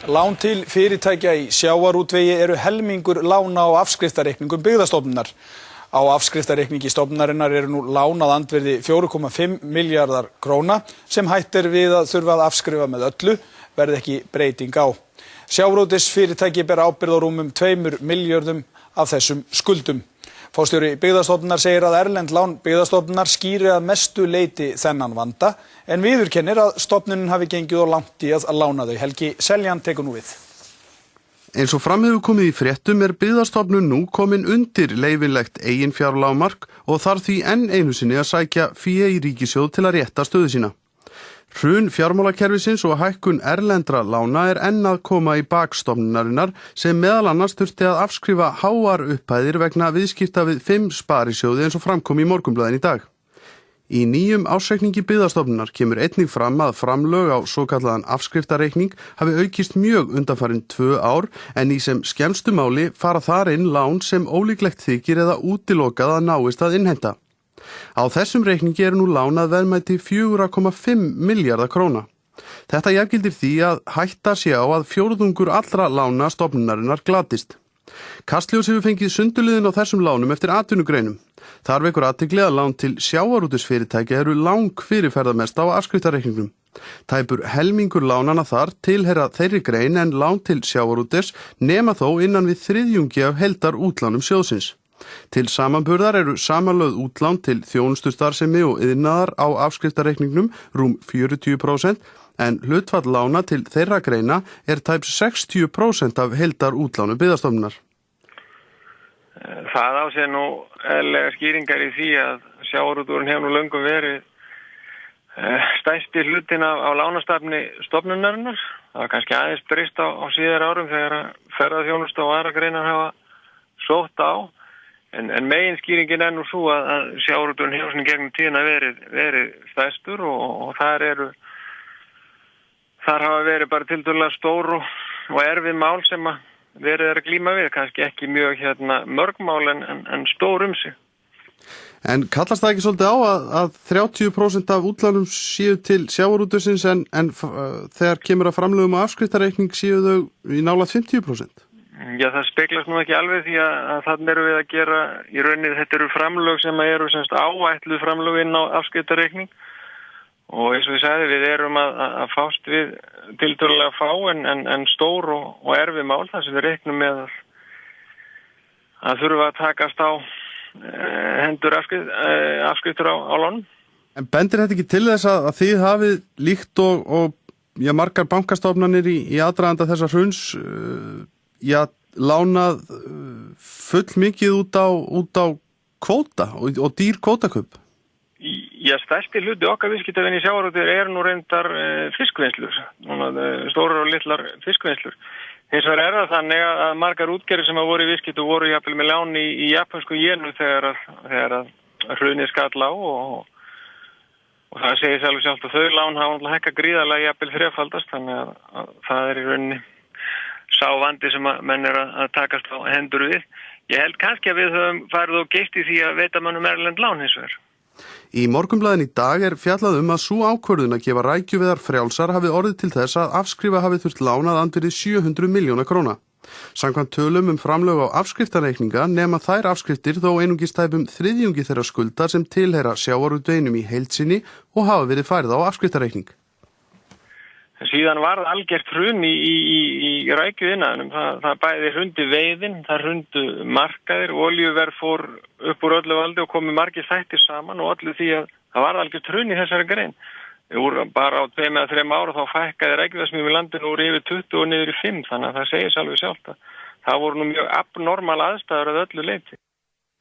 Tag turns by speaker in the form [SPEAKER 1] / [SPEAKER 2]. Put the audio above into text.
[SPEAKER 1] Lán til fyrirtækja í sjávarútvegi eru helmingur lána á afskriftarreikningum Byggðastofnunar. Á afskriftarreikningi stofnunarinnar eru nú lán að andvirði 4,5 milljarðar króna sem hætt við að þurfa að afskrifa með öllu, verði ekki breyting á. Sjávarútvegsfyrirtæki bera ábyrgð á rúmum 2 milljörðum af þessum skuldum. Forstjóri Byggðastofnunar segir að erlend lán Byggðastofnunar skýri að mestu leyti þennan vanda, en viðurkennir að stofnunin hafi gengið of langt í að lána þau. Helgi Seljan tekur nú við.
[SPEAKER 2] Eins og fram hefur komið í fréttum Byggðastofnun nú komin undir leyfilegt eiginfjárlágmark og þarf því enn einu sinni að sækja fé í ríkissjóð til að rétta stöðu sína. Hrun fjármálakerfisins og hækkun erlendra lána enn að koma í bak stofnunarinnar sem meðal annars þurfti að afskrifa háar upphæðir vegna viðskipta við 5 sparisjóði eins og framkom í Morgunblaðinu í dag. Í nýjum ársreikningi Byggðastofnunar kemur einnig fram að framlög á svokallaðan afskriftarreikning hafi aukist mjög undanfarin 2 ár en í sem skemmstu máli fara þar inn lán sem ólíklegt þykir eða útilokað að náist að innheimta. Á þessum reikningi nú lánað verðmæti 4,5 milljarða króna. Þetta jafngildir því að hætta sé á að fjórðungur allra lána stofnunarinnar glatist. Kastljós hefur fengið sundurliðin á þessum lánum eftir atvinnugreinum. Þar vekur athygli að lán til sjávarútvegsfyrirtækja eru lang fyrirferðarmest á afskriftarreikningum. Tæpur helmingur lánana þar tilheyra þeirri grein en lán til sjávarútvegs nema þó innan við þriðjungi af heildar útlánum sjóðsins. Til samanburðar eru samanlögð útlán til þjónustustarfsemi og iðnaðar á afskriftarreikningnum rúm 40% en hlutfall lána til þeirra greina tæp 60% af heildar útlánu Byggðastofnunar.
[SPEAKER 3] Það á sér nú eðlilega skýringar í því að sjávarútvegurinn hefur nú löngum verið stærsti hlutin á lánastafni stofnunarinnar. Það var kannski aðeins breyst á síðar árum þegar ferðaþjónusta og aðra greinar hafa sótt á. En megin skýringin nú svo að sjávarútvegurinn hefur svona gegnum tíðina verið stærstur og þar hafa verið bara tiltölulega stór og erfið mál sem að verið að glíma við, kannski ekki mjög mörg mál en stór sig.
[SPEAKER 2] En kallast það ekki svolítið á að 30% af útlánum séu til sjávarútvegsins en þegar kemur að framlögum og afskriftarreikning séu þau í nálægt 50%?
[SPEAKER 3] Já, það speglast nú ekki alveg því að þannig erum við að gera í rauninni þetta eru framlög sem eru áætluð framlög inn á afskriftarreikning og eins og ég sagði við erum að fást við tiltölulega fá en stór og erfið mál þar sem við reiknum með að þurfa að takast á hendur afskriftur á lánum. En
[SPEAKER 2] bendir þetta ekki til þess að þið hafið líkt og margar bankastofnanir í aðdraganda þessa hruns lánað full mikið út á kvóta og dýr kvótakaup?
[SPEAKER 3] Já, stærsti hluti okkar viðskiptavini í sjávarútvegi nú reyndar fiskvinnslur, stórar og litlar fiskvinnslur. Hins vegar það þannig að margar útgerðir sem hafa voru í viðskiptu voru jafnvel með lán í japansku jenu þegar að hrunið skall á og það segir sjálft að þau lán hafa hækkað gríðarlega jafnvel þrefaldast, þannig að það í rauninni sá vandi sem að menn að takast á hendur við. Ég held kannski að við höfum farið og geitt í því að veita mönnum erlend lán hins vegar.
[SPEAKER 2] Í Morgunblaðinu í dag fjallað að sú ákvörðun að gefa rækjuveiðar frjálsar hafi orðið til þess að afskrifa hafi þurft lánað andvirði 700 milljóna króna. Samkvæmt tölum framlög á afskriftarreikninga nema þær afskriftir þó einungis tæpum þriðjungi þeirra skuldar sem tilheyra sjávarútveginum í heild sinni og hafa verið færð á afskriftarreikning.
[SPEAKER 3] Síðan var það algjört hrun í rækjuiðnaðinum. Það bæði hrundi veiðin, það hrundu markaðir, olíuverð fór upp úr öllu valdi og komu margir þættir saman og öllu því að það var algjört hrun í þessari grein. Bara á 2 eða 3 ára þá fækkaði rækjuverðsmiðjum í landinu úr yfir 20 og niður í 5, þannig að það segir alveg sjálft að það voru nú mjög abnormal aðstæður að öllu leyti.